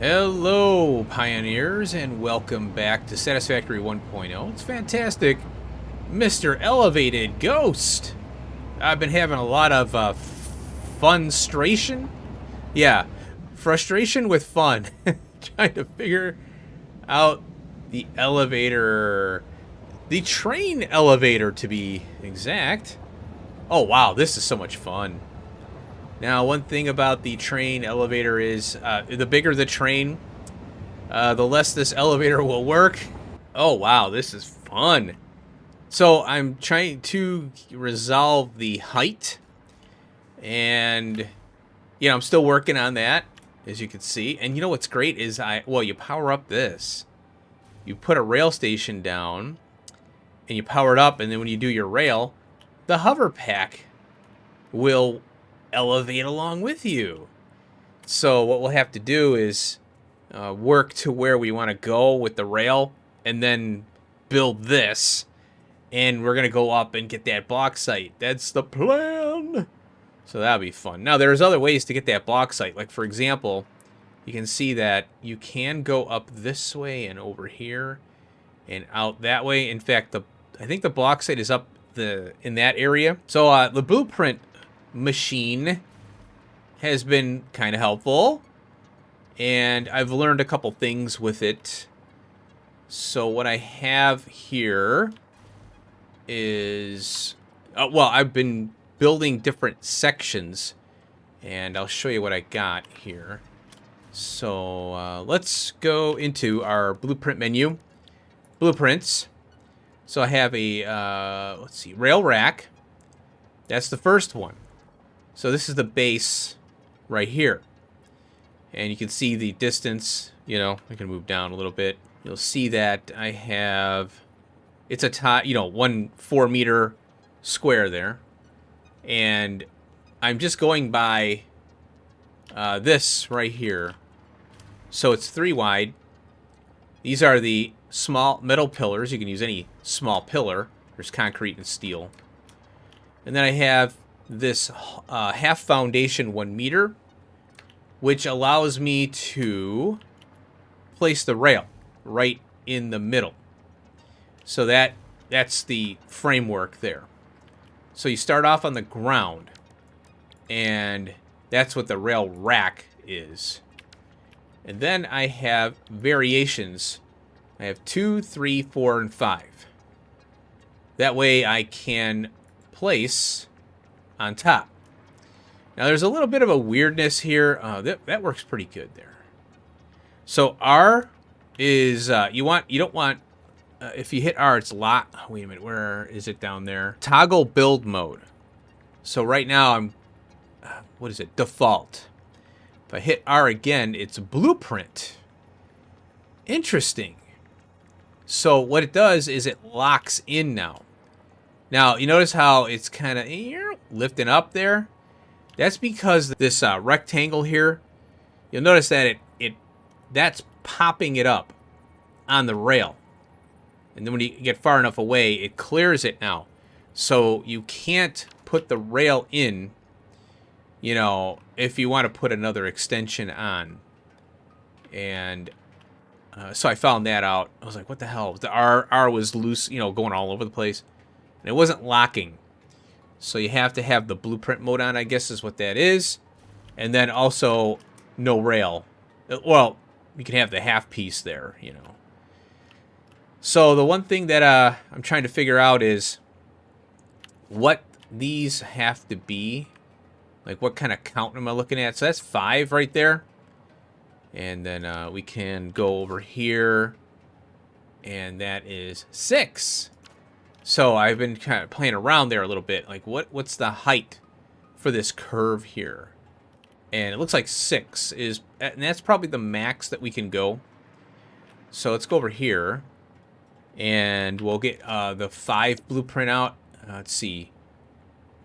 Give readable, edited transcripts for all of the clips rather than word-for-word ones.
Hello, pioneers, and welcome back to Satisfactory 1.0. It's fantastic, Mr. Elevated Ghost. I've been having a lot of funstration. Yeah, frustration with fun. Trying to figure out the elevator, the train elevator to be exact. Oh, wow, this is so much fun. Now, one thing about the train elevator is the bigger the train, the less this elevator will work. Oh, wow, this is fun. So I'm trying to resolve the height. And, I'm still working on that, as you can see. And you know what's great is you power up this. You put a rail station down, and you power it up, and then when you do your rail, the hover pack will elevate along with you. So what we'll have to do is work to where we want to go with the rail, and then build this, and we're gonna go up and get that bauxite. That's the plan. So that'll be fun. Now there's other ways to get that bauxite. Like for example, you can see that you can go up this way and over here and out that way. In fact, I think the bauxite is up in that area. So the blueprint machine has been kind of helpful, and I've learned a couple things with it. So what I have here is, I've been building different sections, and I'll show you what I got here. So let's go into our blueprint menu, blueprints. So I have a, let's see, rail rack. That's the first one. So this is the base right here. And you can see the distance, I can move down a little bit. You'll see that I have, it's a 1 4-meter square there. And I'm just going by this right here. So it's 3 wide. These are the small metal pillars. You can use any small pillar. There's concrete and steel. And then I have this half foundation 1 meter, which allows me to place the rail right in the middle. So that's the framework there. So you start off on the ground, and that's what the rail rack is. And then I have variations. I have 2, 3, 4, and 5. That way I can place on top. Now there's a little bit of a weirdness here. That works pretty good there. So R is you don't want if you hit R, it's lock. Wait a minute, where is it down there? Toggle build mode. So right now I'm what is it? Default. If I hit R again, it's blueprint. Interesting. So what it does is it locks in now. Now you notice how it's kind of lifting up there. That's because this rectangle here, you'll notice that that's popping it up on the rail. And then when you get far enough away, it clears it now. So you can't put the rail in, if you want to put another extension on. And so I found that out. I was like, what the hell? The R was loose, going all over the place. And it wasn't locking. So you have to have the blueprint mode on, I guess is what that is. And then also no rail. Well, you can have the half piece there, So the one thing that I'm trying to figure out is what these have to be. Like what kind of count am I looking at? So that's 5 right there. And then we can go over here. And that is 6. So I've been kind of playing around there a little bit. Like what's the height for this curve here? And it looks like 6 is, and that's probably the max that we can go. So let's go over here. And we'll get the 5 blueprint out. Let's see.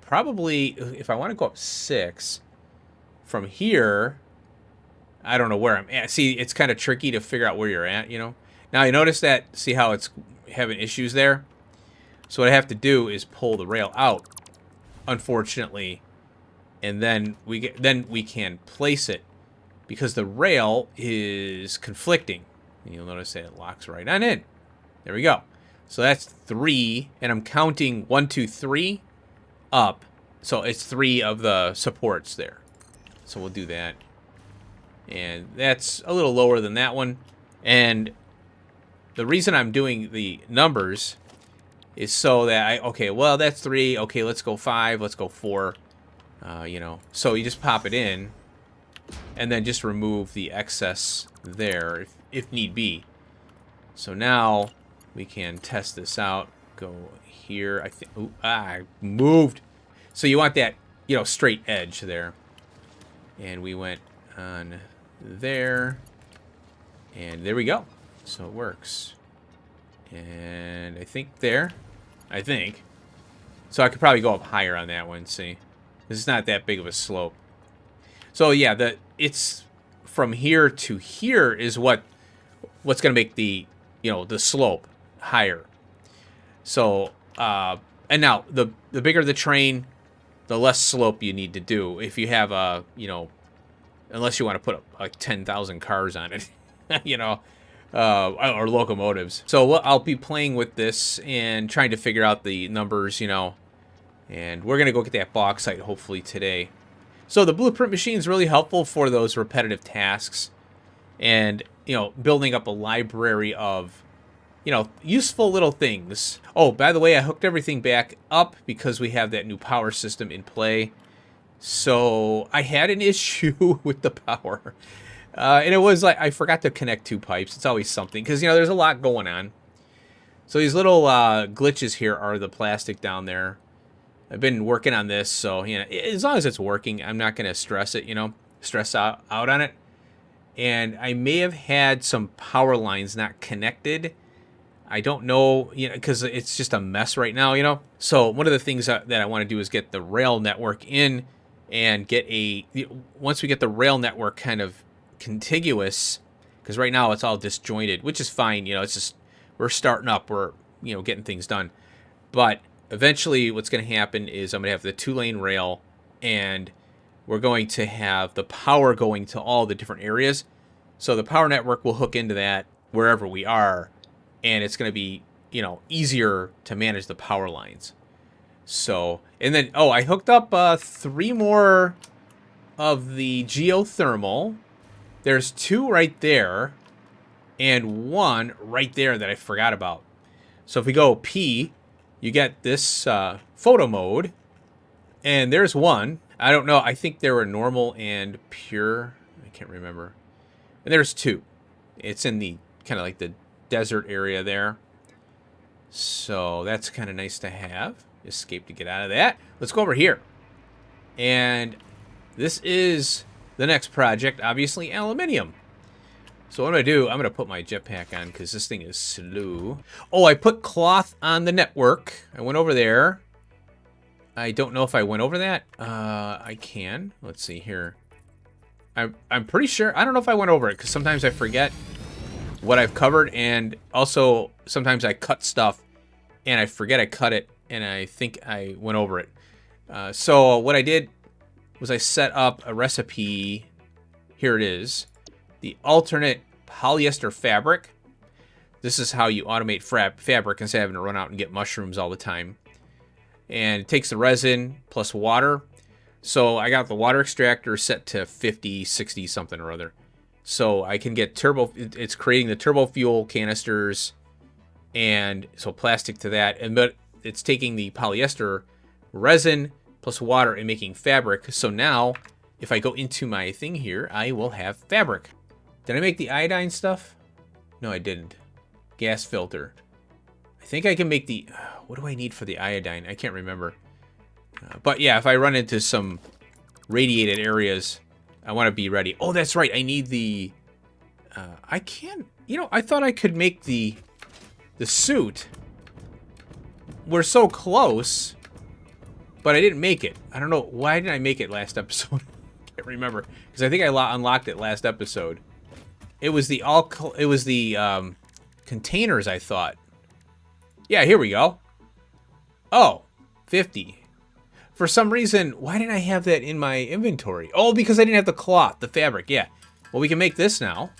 Probably, if I want to go up 6, from here, I don't know where I'm at. See, it's kind of tricky to figure out where you're at, Now, you notice that, see how it's having issues there? So what I have to do is pull the rail out, unfortunately. And then we can place it because the rail is conflicting. And you'll notice that it locks right on in. There we go. So that's 3, and I'm counting 1, 2, 3 up. So it's 3 of the supports there. So we'll do that. And that's a little lower than that one. And the reason I'm doing the numbers is so that okay, well, that's 3. Okay, let's go 5. Let's go 4. You know, so you just pop it in and then just remove the excess there if need be. So now we can test this out. Go here. I think. Ooh, I moved. So you want that, you know, straight edge there. And we went on there. And there we go. So it works. And I think there. I think. So I could probably go up higher on that one, see. This is not that big of a slope. So yeah, it's from here to here is what's going to make the, you know, the slope higher. So and now the bigger the train, the less slope you need to do. If you have a, you know, unless you want to put like 10,000 cars on it, you know, or locomotives. So I'll be playing with this and trying to figure out the numbers, you know. And we're going to go get that bauxite hopefully today. So the blueprint machine is really helpful for those repetitive tasks. And, you know, building up a library of, you know, useful little things. Oh, by the way, I hooked everything back up because we have that new power system in play. So I had an issue with the power. And it was like I forgot to connect 2 pipes. It's always something because, you know, there's a lot going on. So these little glitches here are the plastic down there. I've been working on this, so, you know, as long as it's working, I'm not going to stress it, you know, stress out on it. And I may have had some power lines not connected. I don't know, you know, because it's just a mess right now, you know. So one of the things that I want to do is get the rail network in and get once we get the rail network kind of contiguous, because right now it's all disjointed, which is fine, you know, it's just, we're starting up, we're, you know, getting things done. But eventually what's going to happen is I'm going to have the 2-lane rail, and we're going to have the power going to all the different areas. So the power network will hook into that wherever we are, and it's going to be, you know, easier to manage the power lines. So, and then, oh, I hooked up 3 more of the geothermal. There's 2 right there, and 1 right there that I forgot about. So if we go P, you get this photo mode, and there's 1. I don't know. I think there were normal and pure. I can't remember. And there's 2. It's in the kind of like the desert area there. So that's kind of nice to have. Escape to get out of that. Let's go over here. And this is the next project, obviously, aluminium. So what I'm going to do, I'm going to put my jetpack on because this thing is slow. Oh, I put cloth on the network. I went over there. I don't know if I went over that. I can. Let's see here. I'm pretty sure. I don't know if I went over it because sometimes I forget what I've covered. And also, sometimes I cut stuff and I forget I cut it. And I think I went over it. So what I did was I set up a recipe. Here it is. The alternate polyester fabric. This is how you automate fabric instead of having to run out and get mushrooms all the time. And it takes the resin plus water. So I got the water extractor set to 50, 60 something or other. So I can get turbo. It's creating the turbo fuel canisters. And so plastic to that. But it's taking the polyester resin plus water and making fabric. So now if I go into my thing here, I will have fabric. Did I make the iodine stuff? No, I didn't. Gas filter. I think I can make the... what do I need for the iodine? I can't remember. But yeah, if I run into some radiated areas, I want to be ready. Oh, that's right. I need the... I can't... You know, I thought I could make the suit. We're so close, but I didn't make it. I don't know. Why didn't I make it last episode? Can't remember. Because I think I unlocked it last episode. It was the containers, I thought. Yeah, here we go. Oh, 50. For some reason, why didn't I have that in my inventory? Oh, because I didn't have the cloth, the fabric. Yeah, Well, we can make this now.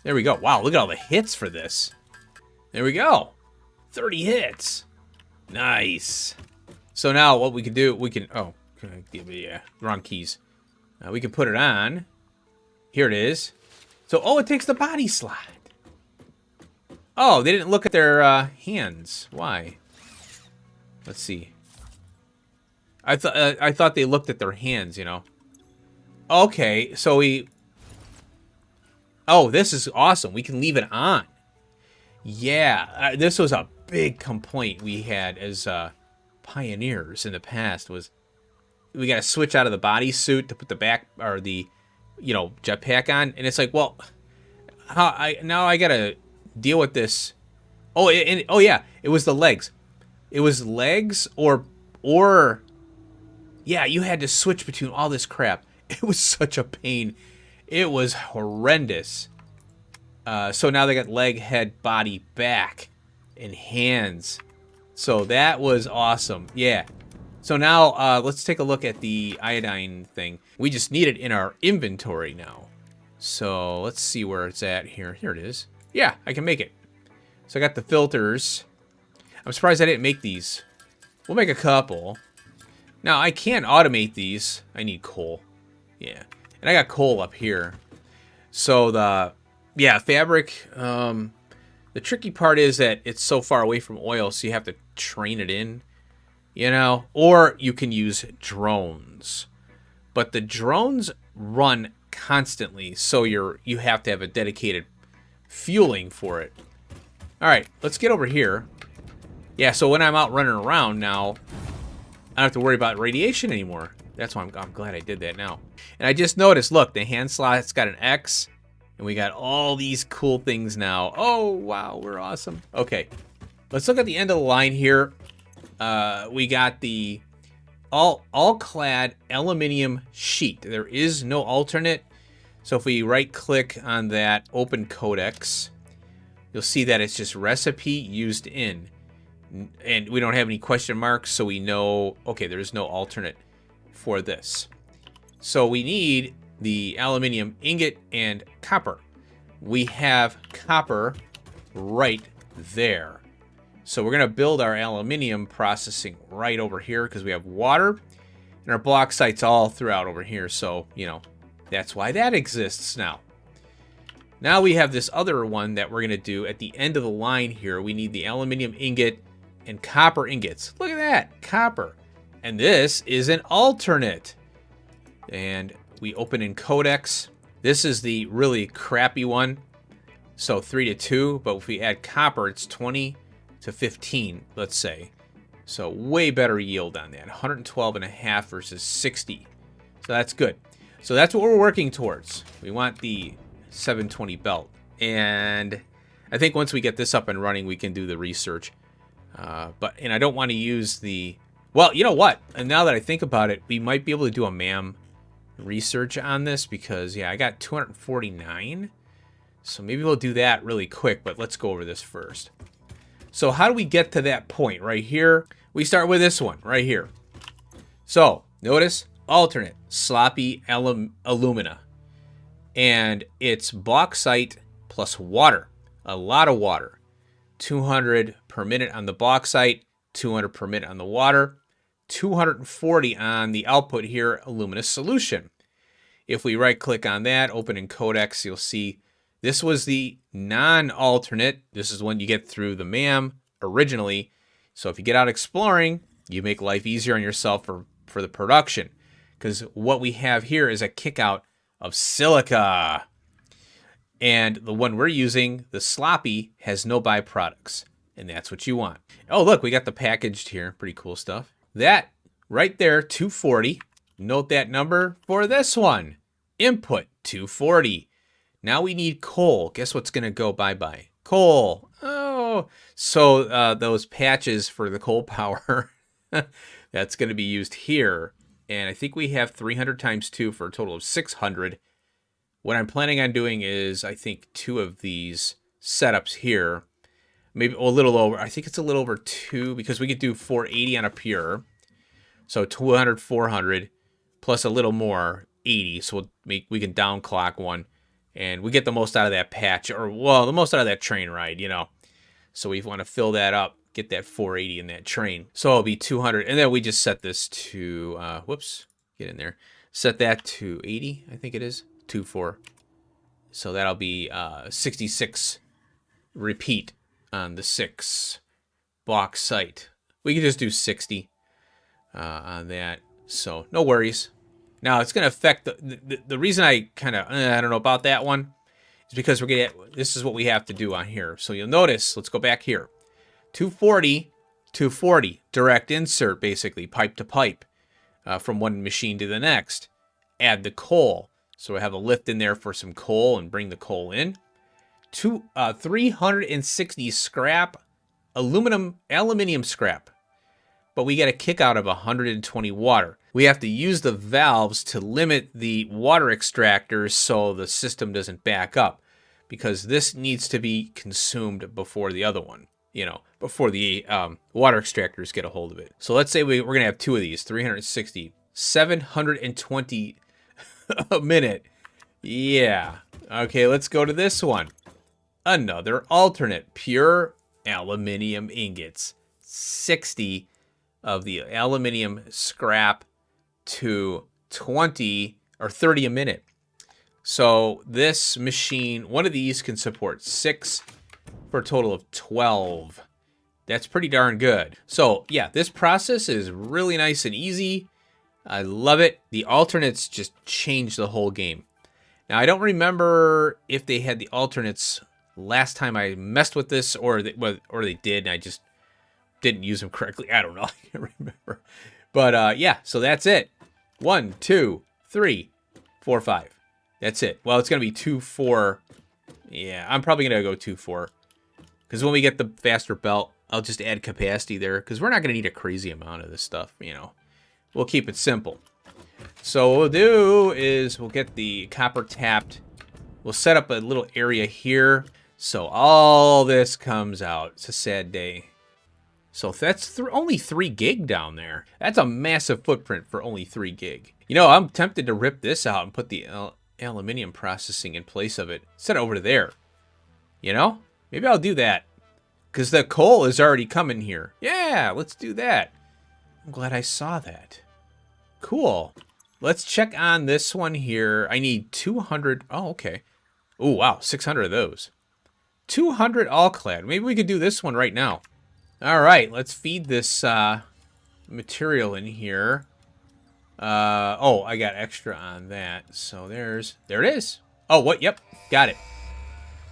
There we go. Wow, look at all the hits for this. There we go. 30 hits. Nice. So now what we can do, we can... Oh, yeah, wrong keys. We can put it on. Here it is. So, oh, it takes the body slot. Oh, they didn't look at their hands. Why? Let's see. I thought they looked at their hands, you know. Okay, so we... Oh, this is awesome. We can leave it on. Yeah, this was a big complaint we had as pioneers in the past. Was we got to switch out of the bodysuit to put the back or the, you know, jetpack on, and it's like, well, now I gotta deal with this. Oh, oh yeah, it was the legs. It was legs or yeah, you had to switch between all this crap. It was such a pain. It was horrendous. So now they got leg, head, body, back, and hands. So that was awesome. Yeah. So now let's take a look at the iodine thing. We just need it in our inventory now. So let's see where it's at here. Here it is. Yeah, I can make it. So I got the filters. I'm surprised I didn't make these. We'll make a couple. Now I can automate these. I need coal. Yeah. And I got coal up here. So the... Yeah, fabric, the tricky part is that it's so far away from oil, so you have to train it in, you know? Or you can use drones. But the drones run constantly, so you have to have a dedicated fueling for it. All right, let's get over here. Yeah, so when I'm out running around now, I don't have to worry about radiation anymore. That's why I'm glad I did that now. And I just noticed, look, the hand slot's got an X. And we got all these cool things now. Oh, wow, we're awesome. Okay, let's look at the end of the line here. We got the all-clad aluminium sheet. There is no alternate. So if we right-click on that, open codex, you'll see that it's just recipe used in. And we don't have any question marks, so we know, okay, there's no alternate for this. So we need the aluminium ingot and copper. We have copper right there. So we're going to build our aluminium processing right over here because we have water and our bauxite's all throughout over here. So, you know, that's why that exists now. Now we have this other one that we're going to do at the end of the line here. We need the aluminium ingot and copper ingots. Look at that, copper. And this is an alternate. And we open in codex. This is the really crappy one. So 3 to 2, but if we add copper, it's 20 to 15, let's say. So way better yield on that. 112.5 versus 60. So that's good. So that's what we're working towards. We want the 720 belt. And I think once we get this up and running, we can do the research. And I don't want to use the... Well, you know what? And now that I think about it, we might be able to do a MAM research on this because, yeah, I got 249. So maybe we'll do that really quick, but let's go over this first. So how do we get to that point right here? We start with this one right here. So notice alternate sloppy alumina. And it's bauxite plus water. A lot of water. 200 per minute on the bauxite, 200 per minute on the water, 240 on the output here, alumina solution. If we right click on that, open in codex, you'll see this was the non-alternate. This is when you get through the MAM originally. So if you get out exploring, you make life easier on yourself for the production. Because what we have here is a kick out of silica. And the one we're using, the sloppy, has no byproducts. And that's what you want. Oh, look, we got the packaged here. Pretty cool stuff. That right there, 240. Note that number for this one. Input, 240. Now we need coal. Guess what's going to go bye-bye? Coal. Oh, so those patches for the coal power, that's going to be used here. And I think we have 300 times 2 for a total of 600. What I'm planning on doing is, I think, 2 of these setups here. Maybe a little over. I think it's a little over 2 because we could do 480 on a pure. So 200, 400, plus a little more. 80, so we can downclock one, and we get the most out of that patch, or well, the most out of that train ride, you know. So we want to fill that up, get that 480 in that train. So it'll be 200, and then we just set this to whoops, get in there. Set that to 80, I think it is 24. So that'll be 66 repeat on the 6 bauxite. We can just do 60 on that, so no worries. Now it's going to affect the reason I kind of I don't know about that one is because we're gonna this is what we have to do on here. So you'll notice, let's go back here, 240, 240 direct insert, basically pipe to pipe from one machine to the next. Add the coal, so we have a lift in there for some coal and bring the coal in. 360 scrap aluminium scrap. But we get a kick out of 120 water. We have to use the valves to limit the water extractors so the system doesn't back up, because this needs to be consumed before the other one, you know, before the water extractors get a hold of it. So let's say we're going to have 2 of these, 360, 720 a minute. Yeah. Okay, let's go to this one. Another alternate, pure aluminium ingots. 60 of the aluminium scrap to 20 or 30 a minute. So this machine, one of these can support 6 for a total of 12. That's pretty darn good. So yeah, this process is really nice and easy. I love it. The alternates just change the whole game. Now I don't remember if they had the alternates last time I messed with this, or they did, and I just didn't use them correctly. I don't know. I can't remember. But yeah, so that's it. 1, 2, 3, 4, 5. That's it. Well, it's going to be 2, 4. Yeah, I'm probably going to go 2, 4. Because when we get the faster belt, I'll just add capacity there. Because we're not going to need a crazy amount of this stuff, you know. We'll keep it simple. So what we'll do is we'll get the copper tapped. We'll set up a little area here. So all this comes out. It's a sad day. So that's only 3 gig down there. That's a massive footprint for only 3 gig. You know, I'm tempted to rip this out and put the aluminium processing in place of it. Set it over to there. You know? Maybe I'll do that. Because the coal is already coming here. Yeah, let's do that. I'm glad I saw that. Cool. Let's check on this one here. I need 200. Oh, okay. Oh, wow. 600 of those. 200 all-clad. Maybe we could do this one right now. All right, let's feed this material in here. Oh, I got extra on that. So there it is. Oh, what? Yep, got it.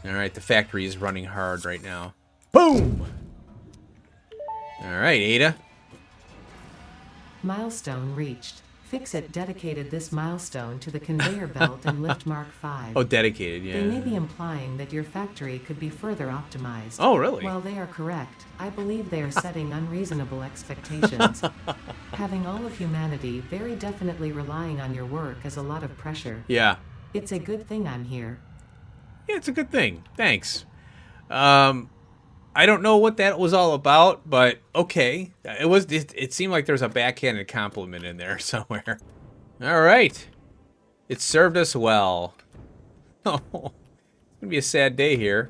All right, the factory is running hard right now. Boom! All right, Ada. Milestone reached. Fix-It dedicated this milestone to the conveyor belt and lift Mark 5. Oh, dedicated, yeah. They may be implying that your factory could be further optimized. Oh, really? While they are correct, I believe they are setting unreasonable expectations. Having all of humanity very definitely relying on your work is a lot of pressure. Yeah. It's a good thing I'm here. Yeah, it's a good thing. Thanks. I don't know what that was all about, but okay. It seemed like there's a backhanded compliment in there somewhere. All right. It served us well. Oh, it's going to be a sad day here.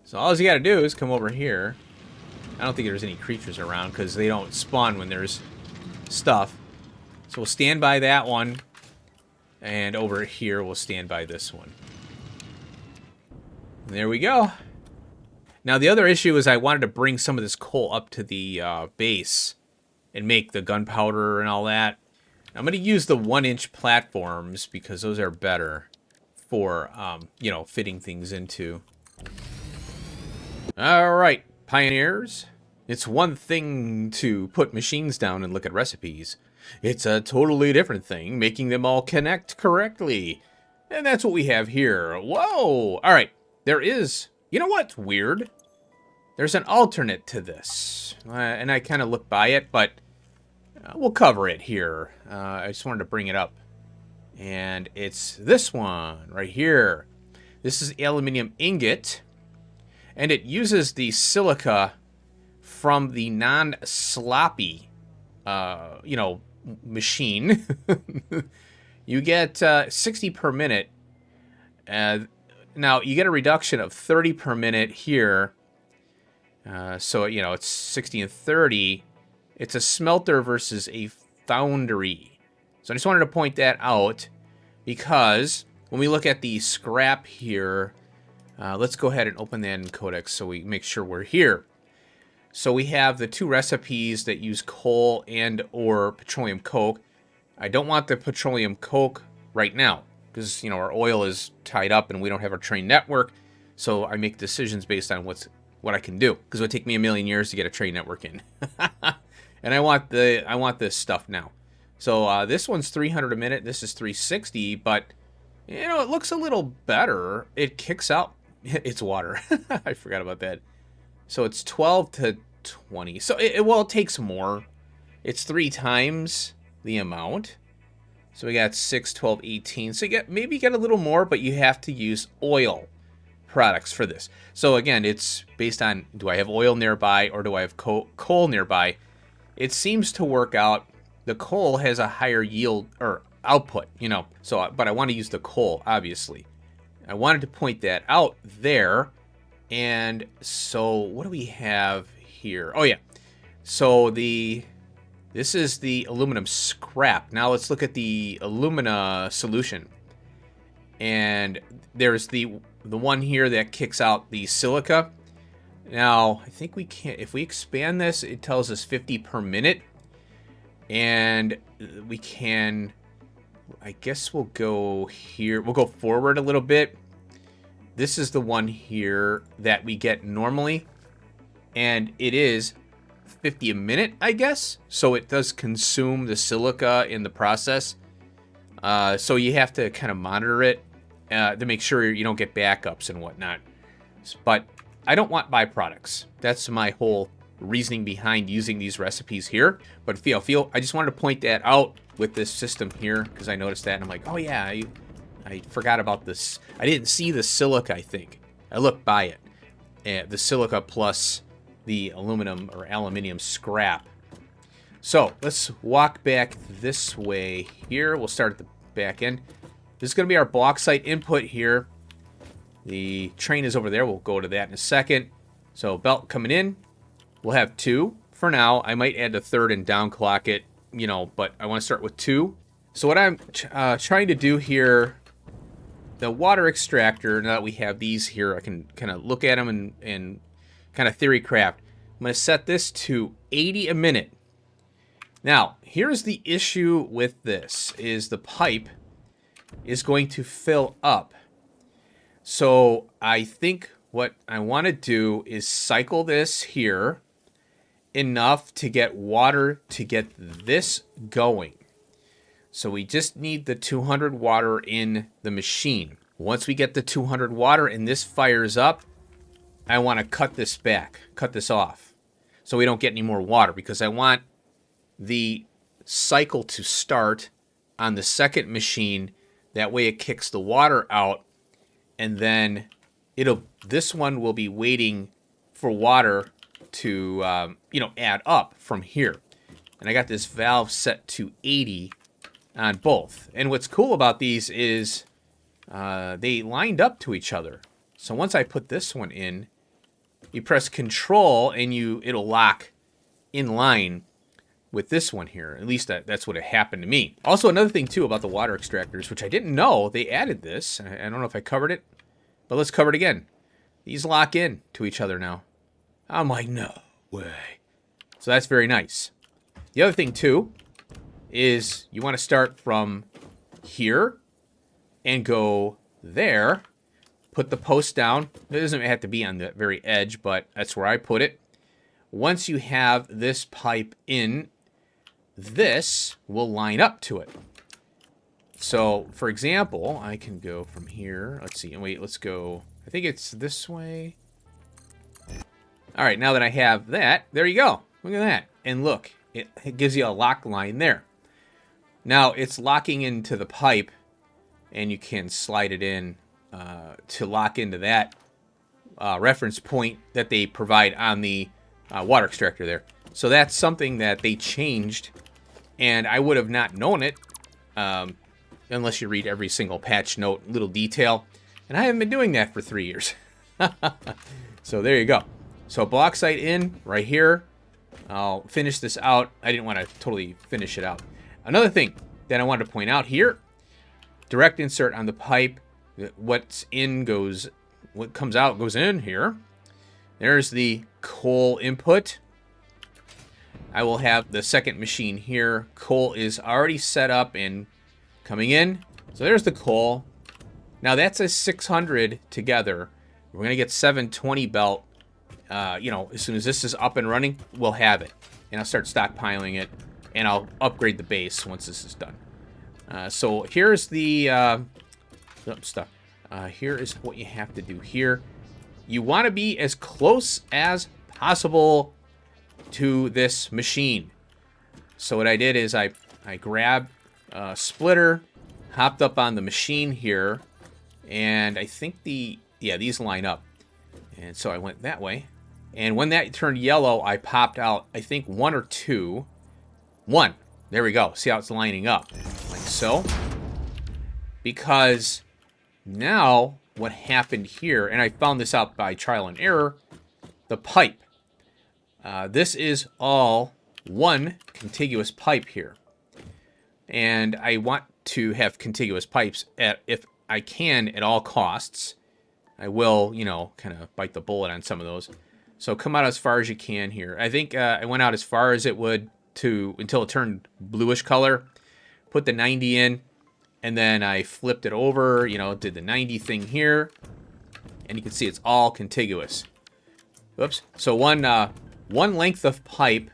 So all you got to do is come over here. I don't think there's any creatures around because they don't spawn when there's stuff. So we'll stand by that one. And over here, we'll stand by this one. There we go. Now, the other issue is I wanted to bring some of this coal up to the base and make the gunpowder and all that. I'm going to use the 1-inch platforms because those are better for, you know, fitting things into. All right, pioneers. It's one thing to put machines down and look at recipes. It's a totally different thing making them all connect correctly. And that's what we have here. Whoa! All right, there is... You know what's weird? There's an alternate to this. And I kind of looked by it, but we'll cover it here. I just wanted to bring it up. And it's this one right here. This is aluminium ingot. And it uses the silica from the non-sloppy, you know, machine. you get 60 per minute. Now, you get a reduction of 30 per minute here. So, you know, it's 60 and 30. It's a smelter versus a foundry. So I just wanted to point that out because when we look at the scrap here, let's go ahead and open that in Codex so we make sure we're here. So we have the two recipes that use coal and or petroleum coke. I don't want the petroleum coke right now because, you know, our oil is tied up and we don't have our train network. So I make decisions based on what I can do, because it would take me a million years to get a train network in. And I want this stuff now. So this one's 300 a minute. This is 360, but you know, it looks a little better. It kicks out. It's water. I forgot about that. So it's 12 to 20. So it takes more. It's 3 times the amount. So we got 6, 12, 18. So maybe you get a little more, but you have to use oil products for this. So again, it's based on, do I have oil nearby or do I have coal nearby? It seems to work out. The coal has a higher yield or output, you know. So, but I want to use the coal, obviously. I wanted to point that out there. And so what do we have here? Oh yeah. So this is the aluminum scrap. Now let's look at the alumina solution. And there's the one here that kicks out the silica. Now, I think we can, if we expand this, it tells us 50 per minute. And we can, I guess we'll go here. We'll go forward a little bit. This is the one here that we get normally. And it is 50 a minute, I guess. So it does consume the silica in the process. So you have to kind of monitor it to make sure you don't get backups and whatnot. But I don't want byproducts. That's my whole reasoning behind using these recipes here. But I just wanted to point that out with this system here because I noticed that and I'm like, oh yeah, I forgot about this. I didn't see the silica, I think. I looked by it. The silica plus the aluminum or aluminium scrap. So let's walk back this way here. We'll start at the back end. This is going to be our bauxite input here. The train is over there. We'll go to that in a second. So belt coming in. We'll have 2 for now. I might add a 3rd and down clock it, you know, but I want to start with 2. So what I'm trying to do here, the water extractor, now that we have these here, I can kind of look at them and kind of theory craft. I'm going to set this to 80 a minute. Now, here's the issue with this, is the pipe is going to fill up. So I think what I want to do is cycle this here enough to get water to get this going. So we just need the 200 water in the machine. Once we get the 200 water and this fires up, I want to cut this off, so we don't get any more water, because I want the cycle to start on the second machine. That way it kicks the water out, and then this one will be waiting for water to add up from here. And I got this valve set to 80 on both. And what's cool about these is they lined up to each other. So once I put this one in, you press Control and it'll lock in line with this one here. At least that's what happened to me. Also, another thing too about the water extractors, which I didn't know, they added this. I don't know if I covered it, but let's cover it again. These lock in to each other now. I'm like, no way. So that's very nice. The other thing too is you want to start from here and go there. Put the post down. It doesn't have to be on the very edge, but that's where I put it. Once you have this pipe in, this will line up to it. So, for example, I can go from here. Let's see. Wait, let's go. I think it's this way. All right, now that I have that, there you go. Look at that. And look, it gives you a lock line there. Now, it's locking into the pipe, and you can slide it in to lock into that reference point that they provide on the water extractor there. So that's something that they changed, and I would have not known it unless you read every single patch note, little detail. And I haven't been doing that for 3 years. So there you go. So bauxite in right here. I'll finish this out. I didn't want to totally finish it out. Another thing that I wanted to point out here, direct insert on the pipe. What's in goes, what comes out goes in here. There's the coal input. I will have the second machine here. Coal is already set up and coming in. So there's the coal. Now that's a 600 together. We're going to get 720 belt. You know, as soon as this is up and running, we'll have it. And I'll start stockpiling it. And I'll upgrade the base once this is done. So here's the... stuff. Here is what you have to do here. You want to be as close as possible to this machine. So what I did is I grabbed a splitter, hopped up on the machine here, and I think these line up. And so I went that way. And when that turned yellow, I popped out, I think, 1 or 2. 1. There we go. See how it's lining up. Like so. Because now what happened here, and I found this out by trial and error, the pipe. This is all one contiguous pipe here. And I want to have contiguous pipes if I can at all costs. I will, you know, kind of bite the bullet on some of those. So come out as far as you can here. I think I went out as far as it would until it turned bluish color. Put the 90 in, and then I flipped it over, you know, did the 90 thing here. And you can see it's all contiguous. Oops. So one length of pipe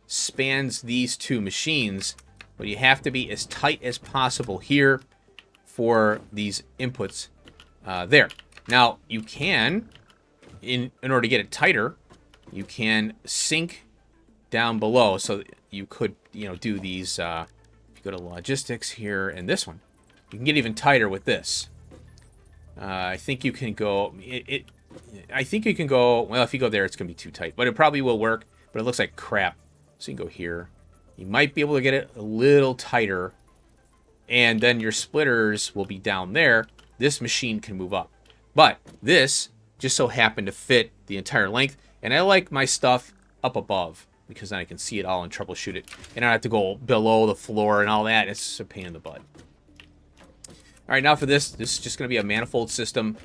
spans these two machines, but you have to be as tight as possible here for these inputs there. Now, you can, in order to get it tighter, you can sink down below. So you could, you know, do these, if you go to logistics here and this one, you can get even tighter with this. I think you can go, I think you can go, well, if you go there, it's going to be too tight, but it probably will work, but it looks like crap. So you can go here. You might be able to get it a little tighter, and then your splitters will be down there. This machine can move up. But this just so happened to fit the entire length, and I like my stuff up above, because then I can see it all and troubleshoot it. And I don't have to go below the floor and all that. It's just a pain in the butt. All right, now for this is just going to be a manifold system.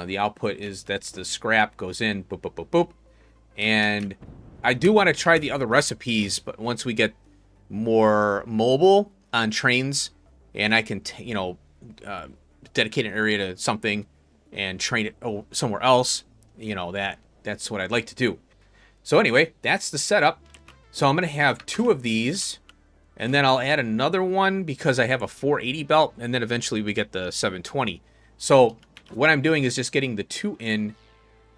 The output is, that's the scrap, goes in, boop, boop, boop, boop. And I do want to try the other recipes, but once we get more mobile on trains, and I can, you know, dedicate an area to something and train it somewhere else, you know, that's what I'd like to do. So anyway, that's the setup. So I'm going to have 2 of these, and then I'll add another one because I have a 480 belt, and then eventually we get the 720. So what I'm doing is just getting the 2 in.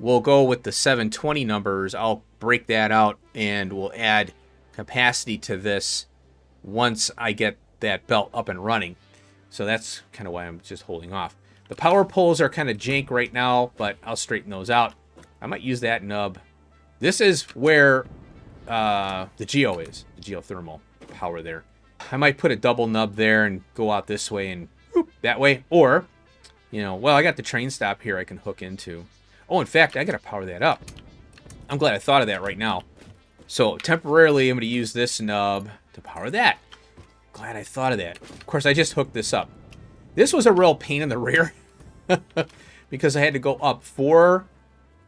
We'll go with the 720 numbers. I'll break that out, and we'll add capacity to this once I get that belt up and running. So that's kind of why I'm just holding off. The power poles are kind of jank right now, but I'll straighten those out. I might use that nub. This is where the geo is, the geothermal power there. I might put a double nub there and go out this way and whoop, that way. Or, you know, well, I got the train stop here I can hook into. Oh, in fact, I got to power that up. I'm glad I thought of that right now. So temporarily, I'm going to use this nub to power that. Glad I thought of that. Of course, I just hooked this up. This was a real pain in the rear because I had to go up 4.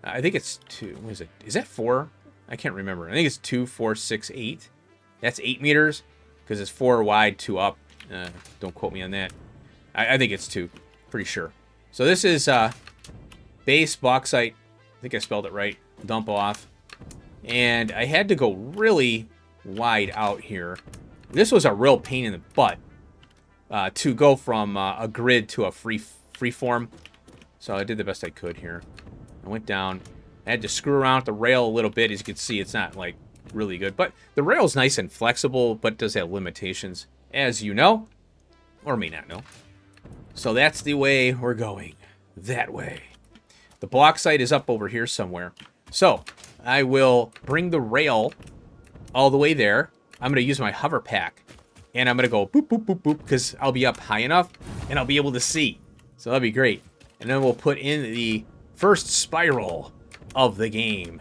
I think it's 2. What is it? Is that 4? I can't remember. I think it's 2, 4, 6, 8. That's 8 meters because it's 4 wide, 2 up. Don't quote me on that. I think it's 2. Pretty sure. So this is base bauxite. I think I spelled it right. Dump off. And I had to go really wide out here. This was a real pain in the butt. To go from a grid to a free form. So I did the best I could here. I went down. I had to screw around with the rail a little bit. As you can see, it's not like really good. But the rail's nice and flexible, but it does have limitations, as you know, or may not know. So that's the way we're going. That way. The bauxite is up over here somewhere. So I will bring the rail all the way there. I'm going to use my hover pack And I'm going to go boop, boop, boop, boop, because I'll be up high enough, and I'll be able to see. So that'll be great. And then we'll put in the first spiral of the game.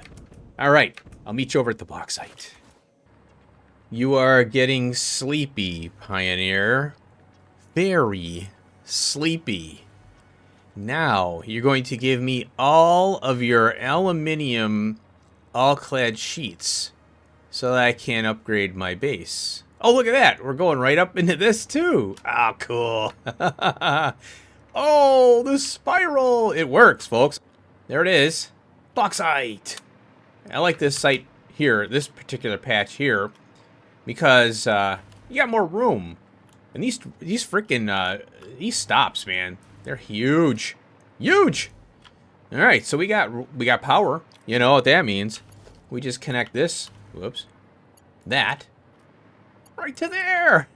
All right, I'll meet you over at the bauxite. You are getting sleepy, Pioneer. Very sleepy. Now, you're going to give me all of your aluminium all-clad sheets so that I can upgrade my base. Oh, look at that. We're going right up into this, too. Ah, cool. Oh, the spiral. It works, folks. There it is. Bauxite. I like this site here, this particular patch here, because you got more room. And these freaking these stops, man, they're huge. Huge. All right, so we got power. You know what that means. We just connect this, whoops, that right to there.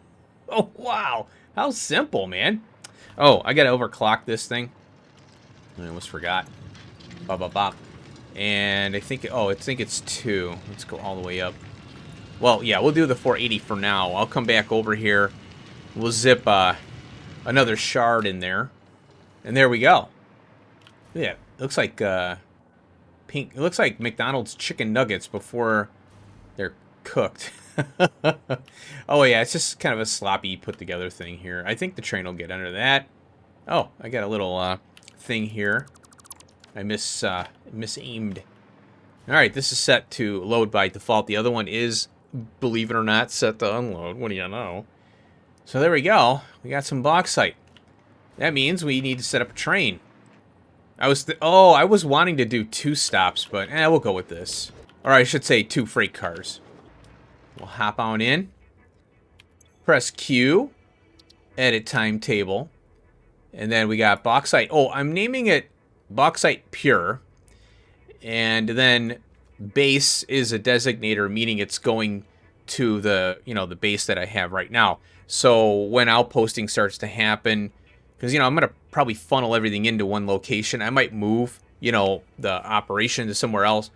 Oh, wow. How simple, man. Oh, I got to overclock this thing. I almost forgot. Bop, bop, bop. And I think, oh, I think it's 2. Let's go all the way up. Well, yeah, we'll do the 480 for now. I'll come back over here. We'll zip another shard in there. And there we go. Yeah, it looks like pink. It looks like McDonald's chicken nuggets before they're cooked. Oh, yeah, it's just kind of a sloppy put-together thing here. I think the train will get under that. Oh, I got a little thing here. I mis-aimed. All right, this is set to load by default. The other one is, believe it or not, set to unload. What do you know? So there we go. We got some bauxite. That means we need to set up a train. I was wanting to do 2 stops, but we'll go with this. Or I should say 2 freight cars. We'll hop on in. Press Q. Edit timetable. And then we got bauxite. Oh, I'm naming it Bauxite Pure. And then base is a designator, meaning it's going to the, the base that I have right now. So when outposting starts to happen, because, I'm going to probably funnel everything into one location. I might move, the operation to somewhere else,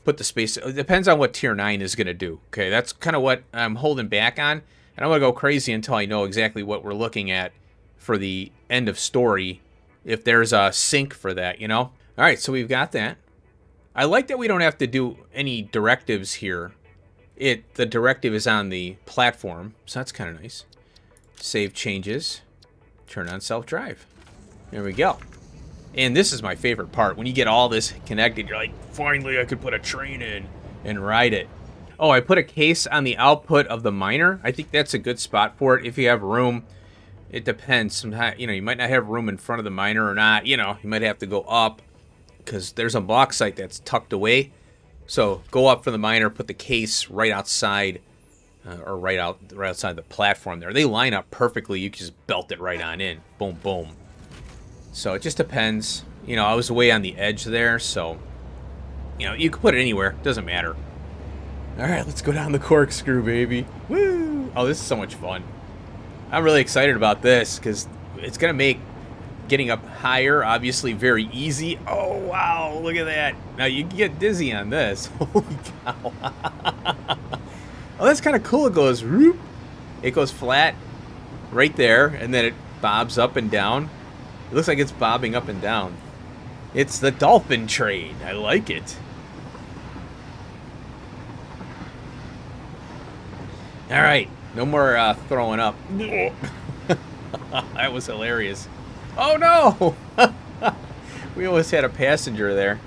put the space. It depends on what Tier 9 is going to do. Okay, that's kind of what I'm holding back on. And I'm going to go crazy until I know exactly what we're looking at for the end of story, if there's a sync for that, All right, so we've got that. I like that we don't have to do any directives here. The directive is on the platform, so that's kind of nice. Save changes. Turn on self-drive. There we go. And this is my favorite part. When you get all this connected, you're like, finally I could put a train in and ride it. Oh, I put a case on the output of the miner. I think that's a good spot for it. If you have room, it depends. Sometimes, you might not have room in front of the miner or not. You might have to go up because there's a bauxite that's tucked away. So go up for the miner, put the case right outside. Or right outside the platform there. They line up perfectly. You can just belt it right on in. Boom, boom. So it just depends. I was way on the edge there, so, you can put it anywhere. Doesn't matter. All right, let's go down the corkscrew, baby. Woo! Oh, this is so much fun. I'm really excited about this because it's going to make getting up higher, obviously, very easy. Oh, wow. Look at that. Now, you can get dizzy on this. Holy cow. Oh, that's kind of cool. It goes, whoop. It goes flat right there, and then it bobs up and down. It looks like it's bobbing up and down. It's the dolphin train. I like it. All right, no more throwing up. That was hilarious. Oh, no! We almost had a passenger there.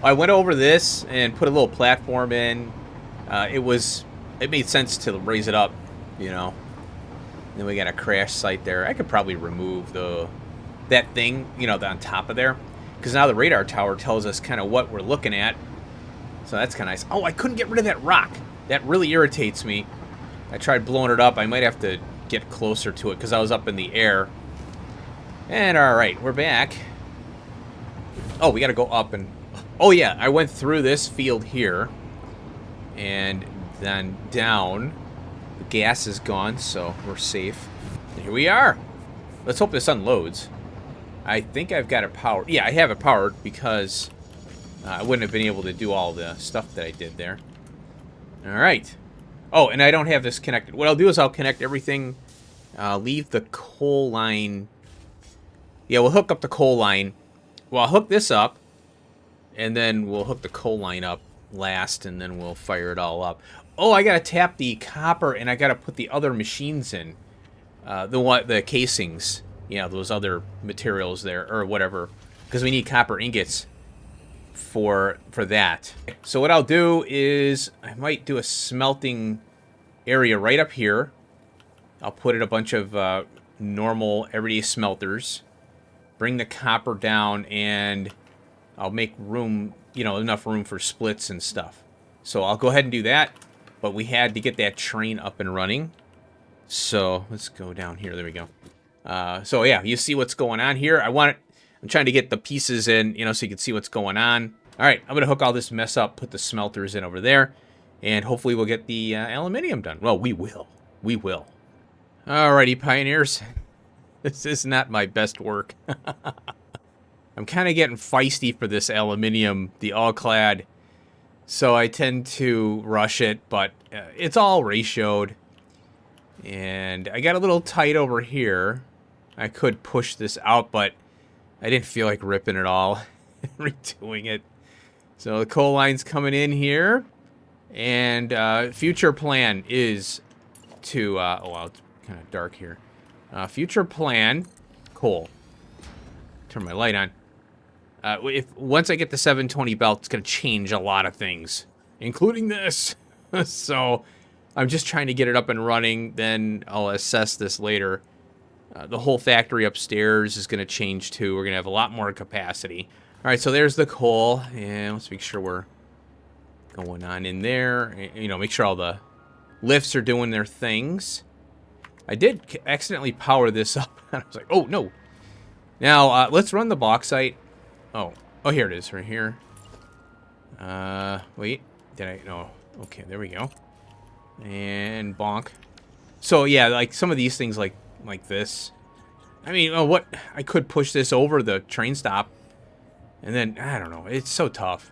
I went over this and put a little platform in. It made sense to raise it up, Then we got a crash site there. I could probably remove that thing, on top of there, because now the radar tower tells us kind of what we're looking at. So that's kind of nice. Oh, I couldn't get rid of that rock. That really irritates me. I tried blowing it up. I might have to get closer to it because I was up in the air. And all right, we're back. Oh, we got to go up and... Oh, yeah, I went through this field here. And then down. The gas is gone, so we're safe. And here we are. Let's hope this unloads. I think I've got it powered. Yeah, I have it powered because I wouldn't have been able to do all the stuff that I did there. All right. Oh, and I don't have this connected. What I'll do is I'll connect everything. Leave the coal line. Yeah, we'll hook up the coal line. Well, I'll hook this up, and then we'll hook the coal line up last, and then we'll fire it all up. Oh, I gotta tap the copper, and I gotta put the other machines in. The casings. Yeah, those other materials there, or whatever. Because we need copper ingots for that. So what I'll do is I might do a smelting area right up here. I'll put in a bunch of normal everyday smelters. Bring the copper down, and I'll make room, enough room for splits and stuff. So I'll go ahead and do that. But we had to get that train up and running. So let's go down here. There we go. So yeah, you see what's going on here. I'm trying to get the pieces in, so you can see what's going on. All right, I'm gonna hook all this mess up, put the smelters in over there, and hopefully we'll get the aluminium done. Well, we will. We will. Alrighty, pioneers. This is not my best work. I'm kind of getting feisty for this aluminium, the all-clad. So I tend to rush it, but it's all ratioed. And I got a little tight over here. I could push this out, but I didn't feel like ripping it all. Redoing it. So the coal line's coming in here. And future plan is to... oh, well, it's kind of dark here. Future plan... Coal. Turn my light on. Once I get the 720 belt, it's going to change a lot of things, including this. So I'm just trying to get it up and running. Then I'll assess this later. The whole factory upstairs is going to change too. We're going to have a lot more capacity. All right, so there's the coal, and let's make sure we're going on in there. Make sure all the lifts are doing their things. I did accidentally power this up. I was like, oh no. Now let's run the bauxite. Oh, here it is, right here. Wait, did I? No. Okay, there we go. And bonk. So yeah, like some of these things, like this. I mean, what? I could push this over the train stop, and then I don't know. It's so tough.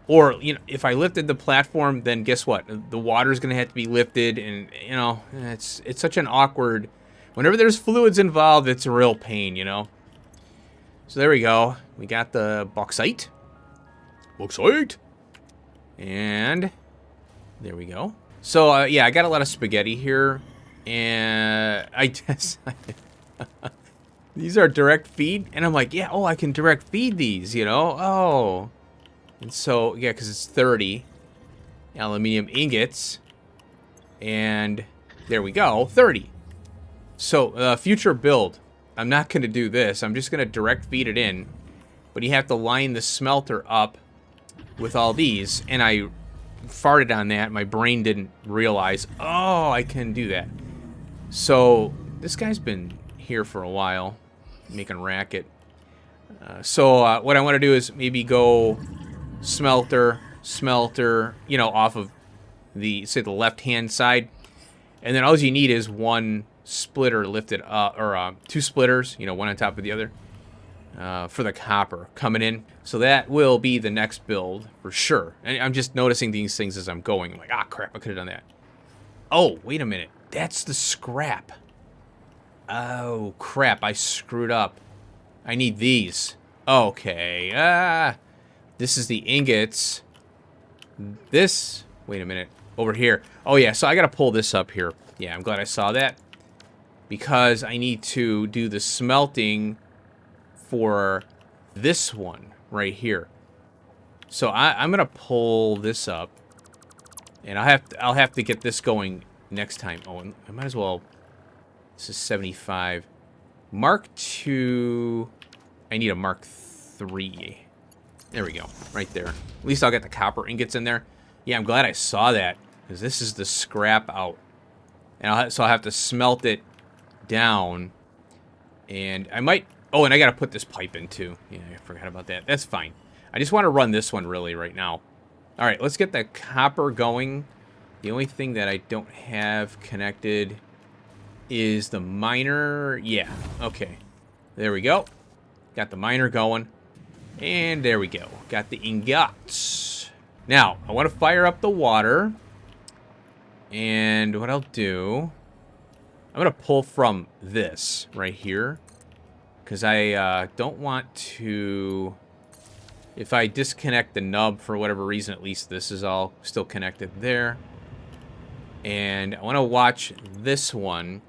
Or if I lifted the platform, then guess what? The water's gonna have to be lifted, and it's such an awkward. Whenever there's fluids involved, it's a real pain, So there we go. We got the bauxite. Bauxite. And there we go. So, yeah, I got a lot of spaghetti here. And I guess... these are direct feed. And I'm like, yeah, I can direct feed these, Oh. And so, yeah, because it's 30 aluminium ingots. And there we go, 30. So, future build. I'm not going to do this. I'm just going to direct feed it in. But you have to line the smelter up with all these. And I farted on that. My brain didn't realize, I can do that. So this guy's been here for a while, making racket. So what I want to do is maybe go smelter, off of the left-hand side. And then all you need is one splitter lifted up, or two splitters, one on top of the other, for the copper coming in. So that will be the next build for sure. And I'm just noticing these things as I'm going. I'm like, crap, I could have done that. Oh, wait a minute. That's the scrap. Oh, crap, I screwed up. I need these. Okay. This is the ingots. This, wait a minute, over here. Oh, yeah, so I got to pull this up here. Yeah, I'm glad I saw that. Because I need to do the smelting for this one right here. So I'm gonna pull this up, and I'll have to get this going next time. Oh, and I might as well. This is 75. Mark II. I need a Mark III. There we go, right there. At least I'll get the copper ingots in there. Yeah, I'm glad I saw that, because this is the scrap out, and so I'll have to smelt it down, and I might... Oh, and I gotta put this pipe in, too. Yeah, I forgot about that. That's fine. I just want to run this one, really, right now. Alright, let's get the copper going. The only thing that I don't have connected is the miner. Yeah, okay. There we go. Got the miner going. And there we go. Got the ingots. Now, I want to fire up the water. And what I'll do, I'm going to pull from this right here. Because I don't want to... If I disconnect the nub for whatever reason, at least this is all still connected there. And I want to watch this one.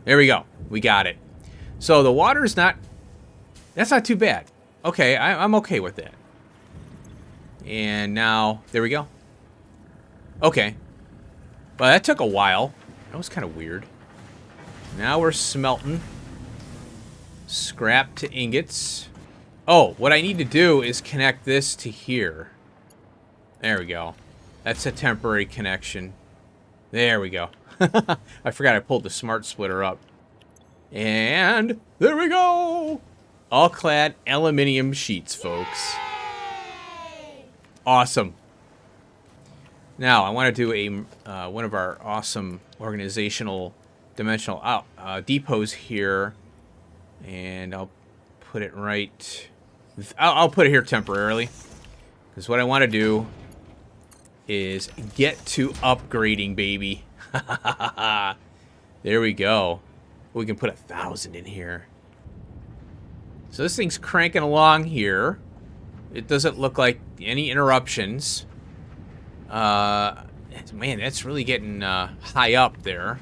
There we go. We got it. So the water's not... That's not too bad. Okay, I'm okay with that. And now, there we go. Okay. Well, that took a while. That was kind of weird. Now we're smelting. Scrap to ingots. Oh, what I need to do is connect this to here. There we go. That's a temporary connection. There we go. I forgot I pulled the smart splitter up. And there we go. All clad aluminium sheets, folks. Awesome. Now, I want to do a one of our awesome organizational dimensional depots here. And I'll put it right... I'll put it here temporarily. Because what I want to do is get to upgrading, baby. There we go. We can put 1,000 in here. So this thing's cranking along here. It doesn't look like any interruptions. Man, that's really getting high up there.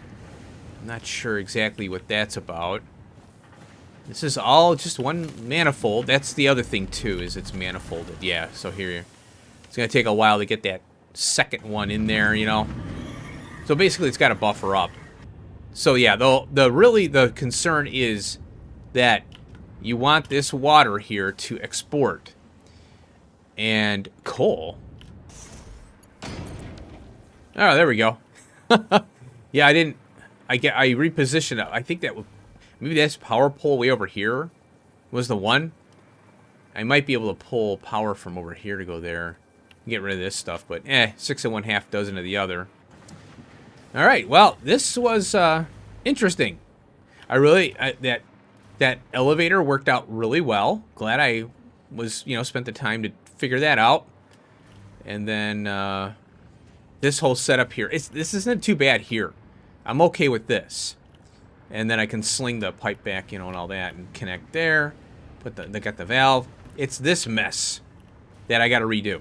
I'm not sure exactly what that's about. This is all just one manifold. That's the other thing, too, is it's manifolded. Yeah, so here. It's going to take a while to get that second one in there, you know. So basically, it's got to buffer up. So yeah, the concern is that you want this water here to export. And coal. Oh, there we go. Yeah, I repositioned it. I think that maybe that's power pole way over here was the one. I might be able to pull power from over here to go there. Get rid of this stuff, but 6 1/2 dozen of the other. All right, well, this was interesting. That elevator worked out really well. Glad I was, spent the time to figure that out. And then this whole setup here, this isn't too bad here. I'm okay with this. And then I can sling the pipe back, and all that, and connect there. They got the valve. It's this mess that I got to redo.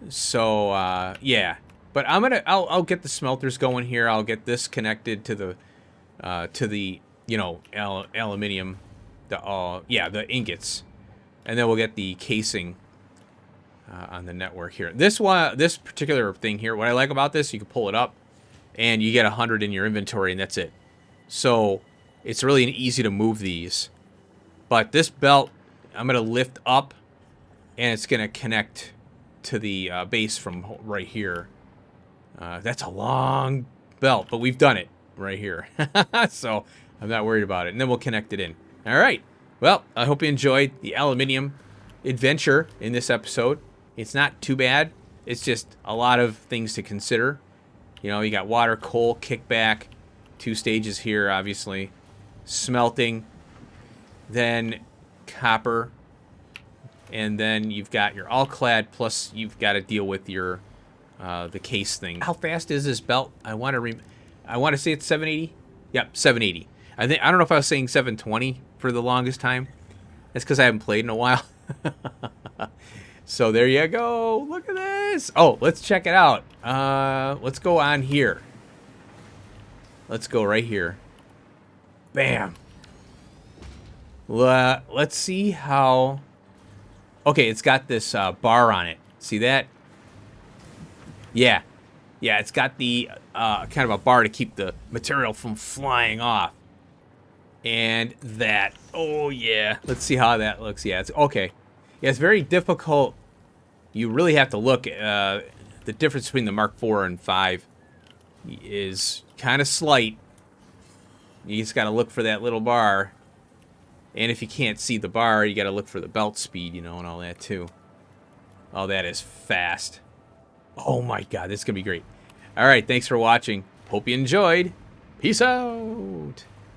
So yeah, but I'll get the smelters going here. I'll get this connected to the aluminium, the ingots, and then we'll get the casing on the network here. This particular thing here, what I like about this, you can pull it up, and you get 100 in your inventory, and that's it. So it's really easy to move these. But this belt, I'm gonna lift up, and it's gonna connect to the base from right here. That's a long belt, but we've done it right here. So I'm not worried about it. And then we'll connect it in. All right. Well, I hope you enjoyed the aluminium adventure in this episode. It's not too bad. It's just a lot of things to consider. You got water, coal, kickback, 2 stages here, obviously. Smelting, then copper, and then you've got your all-clad, plus you've got to deal with your the case thing. How fast is this belt? I want to say it's 780. Yep, 780. I don't know if I was saying 720 for the longest time. That's because I haven't played in a while. So there you go. Look at this. Oh, let's check it out. Let's go on here. Let's go right here. Bam. Let's see how... Okay, it's got this bar on it. See that? Yeah. Yeah, it's got the kind of a bar to keep the material from flying off. And that. Oh, yeah. Let's see how that looks. Yeah, it's okay. Yeah, it's very difficult. You really have to look. The difference between the Mark IV and 5 is kind of slight. You just got to look for that little bar. And if you can't see the bar, you got to look for the belt speed, and all that too. Oh, that is fast. Oh my God, this is going to be great. All right, thanks for watching. Hope you enjoyed. Peace out.